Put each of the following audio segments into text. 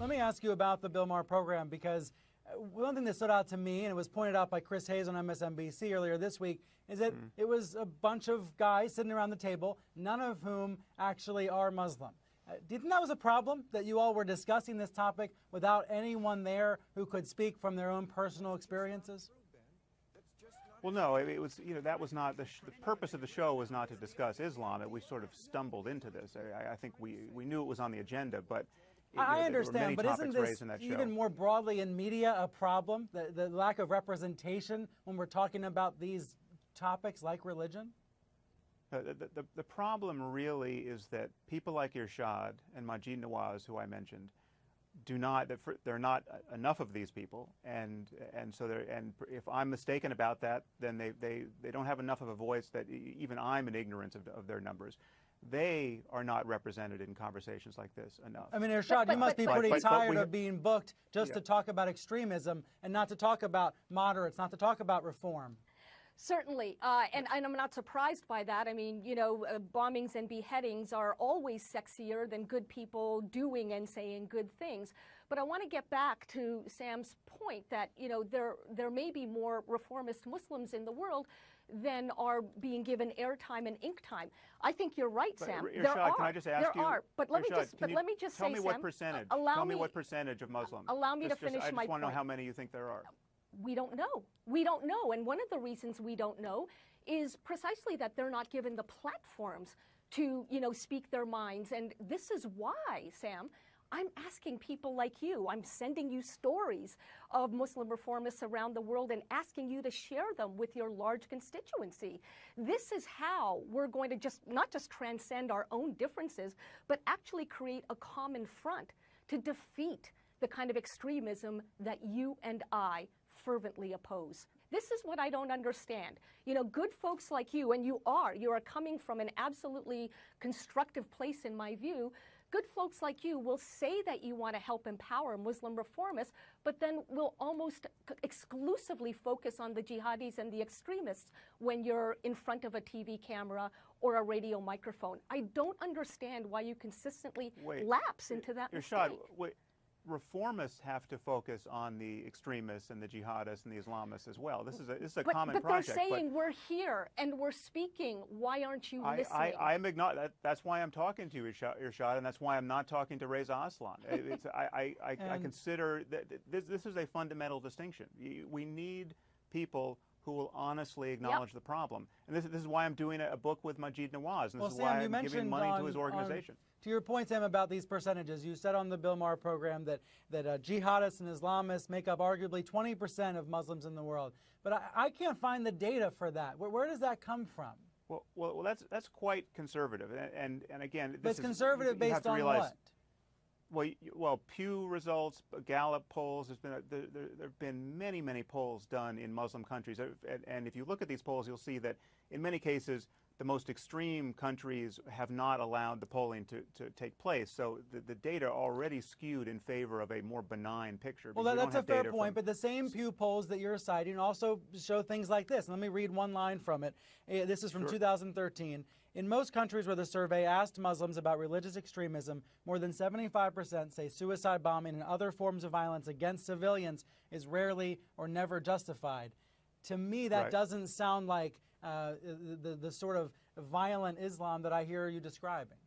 Let me ask you about the Bill Maher program, because one thing that stood out to me, and it was pointed out by Chris Hayes on MSNBC earlier this week, is that it was a bunch of guys sitting around the table, none of whom actually are Muslim. Do you think that was a problem, that you all were discussing this topic without anyone there who could speak from their own personal experiences? Well, no, it was, that was not, the purpose of the show was not to discuss Islam. We sort of stumbled into this. I think we knew it was on the agenda, but I understand, but isn't this even more broadly in media a problem, the lack of representation when we're talking about these topics like religion? The problem really is that people like Irshad and Majid Nawaz, who I mentioned, there are not enough of these people, and so if I'm mistaken about that, then they don't have enough of a voice, that even I'm in ignorance of their numbers. They are not represented in conversations like this enough. I mean, Irshad, you must be pretty tired of being booked just to talk about extremism and not to talk about moderates, not to talk about reform. Certainly, and I'm not surprised by that. I mean, bombings and beheadings are always sexier than good people doing and saying good things. But I want to get back to Sam's point that, there may be more reformist Muslims in the world than are being given airtime and ink time. I think you're right, Sam. Irshad, there are. Can I just ask there you? are. But let me just tell say, me Sam, what percentage. Tell me what percentage of Muslims. Allow me to finish my point. I just want to know how many you think there are. We don't know. We don't know. And one of the reasons we don't know is precisely that they're not given the platforms to, speak their minds. And this is why, Sam, I'm asking people like you, I'm sending you stories of Muslim reformists around the world and asking you to share them with your large constituency. This is how we're going to not just transcend our own differences, but actually create a common front to defeat the kind of extremism that you and I fervently oppose. This is what I don't understand. Good folks like you, and you are coming from an absolutely constructive place in my view. Good folks like you will say that you want to help empower Muslim reformists, but then will almost exclusively focus on the jihadis and the extremists when you're in front of a TV camera or a radio microphone. I don't understand why you consistently lapse into that mistake. Reformists have to focus on the extremists and the jihadists and the Islamists as well. This is a common project. But they're saying we're here and we're speaking. Why aren't you listening? That's why I'm talking to you, Irshad, and that's why I'm not talking to Reza Aslan. I consider that this is a fundamental distinction. We need people who will honestly acknowledge the problem. And this is why I'm doing a book with Majid Nawaz, and this is why I'm giving money to his organization. To your point, Sam, about these percentages, you said on the Bill Maher program that jihadists and Islamists make up arguably 20% of Muslims in the world. But I can't find the data for that. Where does that come from? Well, that's quite conservative. And again, but it's conservative based on what? Well, Pew results, Gallup polls. There have been many polls done in Muslim countries, and if you look at these polls, you'll see that in many cases the most extreme countries have not allowed the polling to take place. So the data already skewed in favor of a more benign picture. Well, that's a fair point, but the same Pew polls that you're citing also show things like this. Let me read one line from it. This is from 2013. In most countries where the survey asked Muslims about religious extremism, more than 75% say suicide bombing and other forms of violence against civilians is rarely or never justified. To me, that doesn't sound like the sort of violent Islam that I hear you describing.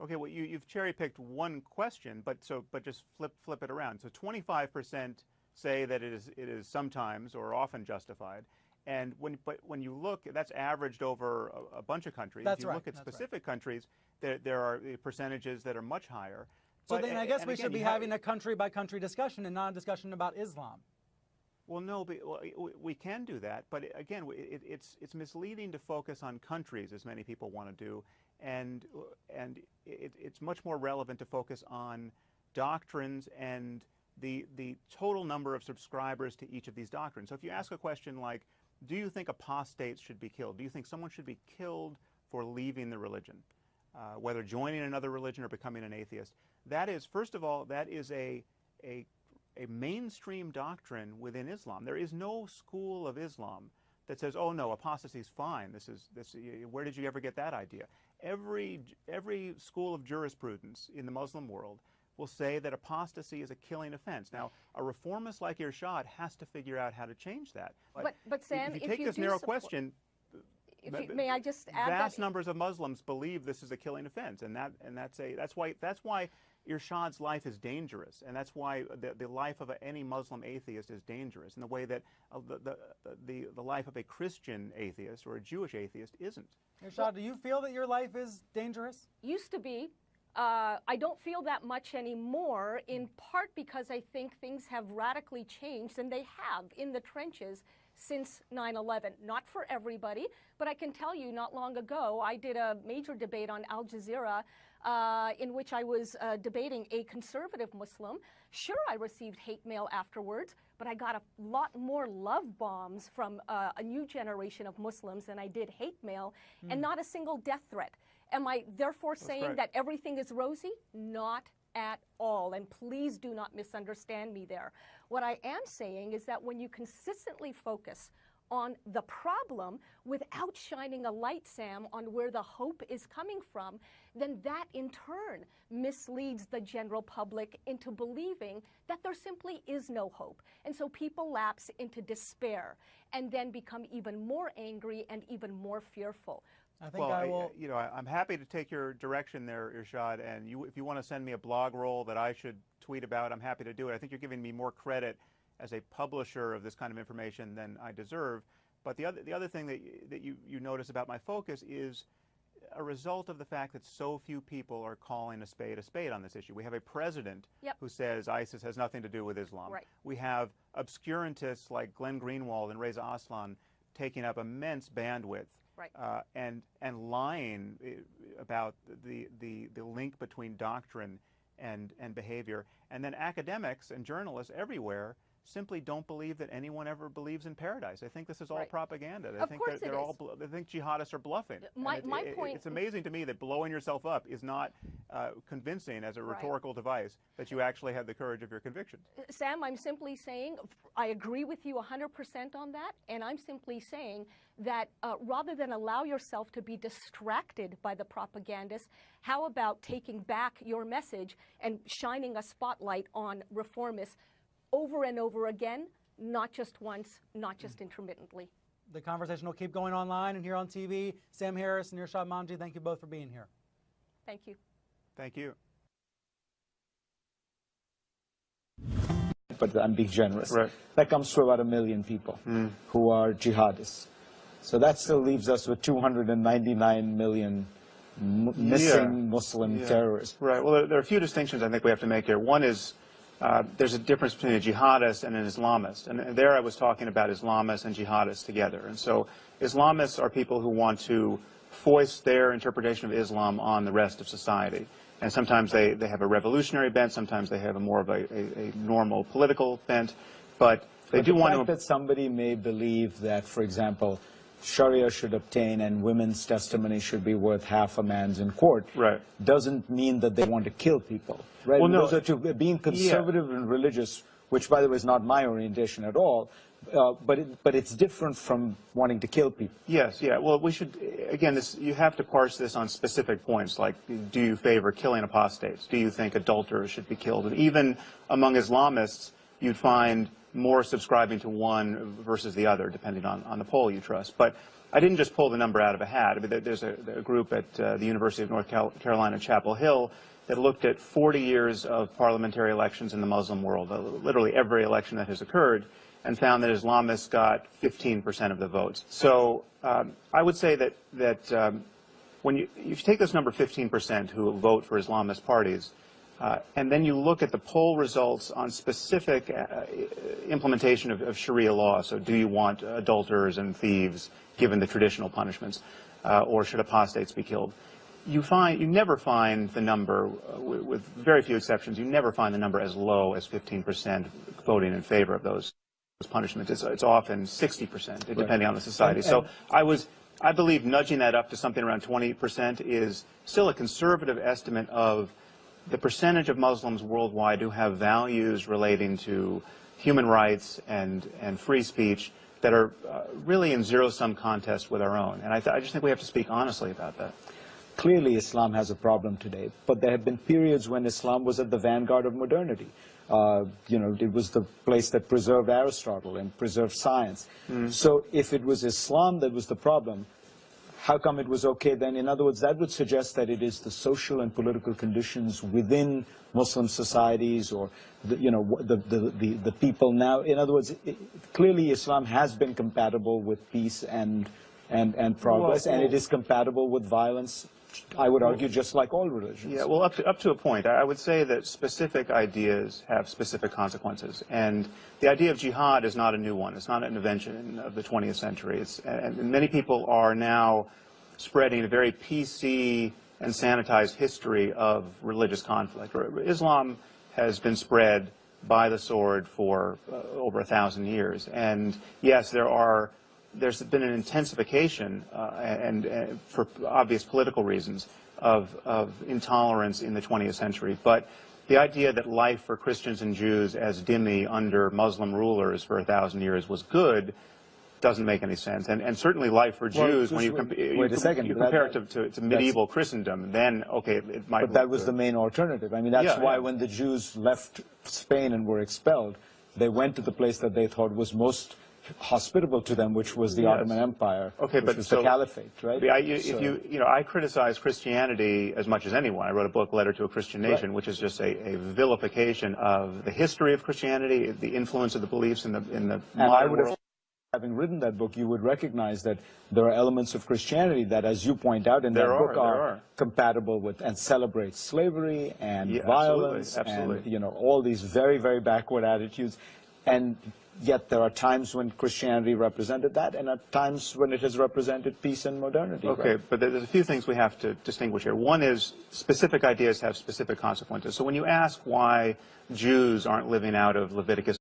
Okay, well, you've cherry-picked one question, but just flip it around. So 25% say that it is sometimes or often justified. And when you look, that's averaged over a bunch of countries. That's if you look at specific countries, there are percentages that are much higher. So then I guess we should be having a country-by-country discussion and not a discussion about Islam. Well, no, but we can do that. But again, it's misleading to focus on countries, as many people want to do, and it's much more relevant to focus on doctrines and the total number of subscribers to each of these doctrines. So if you ask a question like, do you think apostates should be killed? Do you think someone should be killed for leaving the religion, whether joining another religion or becoming an atheist? That is, first of all, that is a mainstream doctrine within Islam. There is no school of Islam that says, oh no, apostasy is fine. Where did you ever get that idea? Every school of jurisprudence in the Muslim world will say that apostasy is a killing offense. Now, a reformist like Irshad has to figure out how to change that. But Sam, if you take this narrow question, may I just add vast numbers of Muslims believe this is a killing offense, and that's why Irshad's life is dangerous, and that's why the life of any Muslim atheist is dangerous, in the way that the life of a Christian atheist or a Jewish atheist isn't. Irshad, do you feel that your life is dangerous? Used to be. I don't feel that much anymore, in part because I think things have radically changed, and they have in the trenches since 9/11. Not for everybody, but I can tell you not long ago, I did a major debate on Al Jazeera in which I was debating a conservative Muslim. Sure, I received hate mail afterwards, but I got a lot more love bombs from a new generation of Muslims than I did hate mail, and not a single death threat. Am I therefore saying that everything is rosy? Not at all. And please do not misunderstand me there. What I am saying is that when you consistently focus on the problem without shining a light, Sam, on where the hope is coming from, then that in turn misleads the general public into believing that there simply is no hope. And so people lapse into despair and then become even more angry and even more fearful. I think I will. I'm happy to take your direction there, Irshad, and if you want to send me a blog roll that I should tweet about, I'm happy to do it. I think you're giving me more credit as a publisher of this kind of information than I deserve. But the other thing that you notice about my focus is a result of the fact that so few people are calling a spade on this issue. We have a president who says ISIS has nothing to do with Islam. Right. We have obscurantists like Glenn Greenwald and Reza Aslan taking up immense bandwidth. Right. And lying about the link between doctrine and behavior. And then academics and journalists everywhere simply don't believe that anyone ever believes in paradise. I think this is all propaganda. I think that they think jihadists are bluffing. My point. It's amazing to me that blowing yourself up is not convincing as a rhetorical device that you actually have the courage of your convictions. Sam, I'm simply saying I agree with you 100% on that, and I'm simply saying that rather than allow yourself to be distracted by the propagandists, how about taking back your message and shining a spotlight on reformists over and over again, not just once, not just intermittently. The conversation will keep going online and here on TV. Sam Harris and Irshad Manji, thank you both for being here. Thank you. Thank you. But I'm being generous. Right. That comes to about 1 million people who are jihadists. So that still leaves us with 299 million missing Muslim terrorists. Right. Well, there are a few distinctions I think we have to make here. One is there's a difference between a jihadist and an Islamist. And there I was talking about Islamists and jihadists together. And so Islamists are people who want to foist their interpretation of Islam on the rest of society. And sometimes they have a revolutionary bent, sometimes they have a more of a normal political bent. But they do want to... The fact that somebody may believe that, for example, Sharia should obtain and women's testimony should be worth half a man's in court doesn't mean that they want to kill people. Right? Well, no. Those are being conservative and religious, which, by the way, is not my orientation at all, but it's different from wanting to kill people. Yes, yeah. Well, we should, again, you have to parse this on specific points, like do you favor killing apostates? Do you think adulterers should be killed? And even among Islamists, you'd find more subscribing to one versus the other, depending on the poll you trust. But I didn't just pull the number out of a hat. I mean, there's a group at the University of North Carolina, Chapel Hill, that looked at 40 years of parliamentary elections in the Muslim world, literally every election that has occurred, and found that Islamists got 15% of the votes. So I would say that when you take this number 15% who vote for Islamist parties, and then you look at the poll results on specific implementation of Sharia law, so do you want adulterers and thieves given the traditional punishments, or should apostates be killed? You never find the number, with very few exceptions, you never find the number as low as 15% voting in favor of those punishments. It's often 60%, depending on the society. So I believe nudging that up to something around 20% is still a conservative estimate of the percentage of Muslims worldwide who have values relating to human rights and free speech that are really in zero-sum contest with our own. And I just think we have to speak honestly about that. clearly Islam has a problem today, but there have been periods when Islam was at the vanguard of modernity. You know, it was the place that preserved Aristotle and preserved science. So if it was Islam that was the problem, how come it was okay then? In other words, that would suggest that it is the social and political conditions within Muslim societies, or you know, the people now. In other words, clearly Islam has been compatible with peace and progress, and it is compatible with violence, I would argue, just like all religions. Yeah, well, up to a point. I would say that specific ideas have specific consequences. And the idea of jihad is not a new one. It's not an invention of the 20th century. And many people are now spreading a very PC and sanitized history of religious conflict. Islam has been spread by the sword for over 1,000 years. And yes, there's been an intensification, and for obvious political reasons, of intolerance in the 20th century. But the idea that life for Christians and Jews as dhimmi under Muslim rulers for 1,000 years was good doesn't make any sense. And certainly life for Jews, when you compare it to medieval Christendom, then, okay, it might. But that was the main alternative. I mean, that's why when the Jews left Spain and were expelled, they went to the place that they thought was most hospitable to them, which was the Ottoman Empire, which was the Caliphate, right? I criticize Christianity as much as anyone. I wrote a book, Letter to a Christian Nation, which is just a vilification of the history of Christianity, the influence of the beliefs in the modern world. Having written that book, you would recognize that there are elements of Christianity that, as you point out in that book, are compatible with and celebrate slavery and violence and, you know, all these very, very backward attitudes. And yet there are times when Christianity represented that, and at times when it has represented peace and modernity. Okay, right? But there's a few things we have to distinguish here. One is specific ideas have specific consequences. So when you ask why Jews aren't living out of Leviticus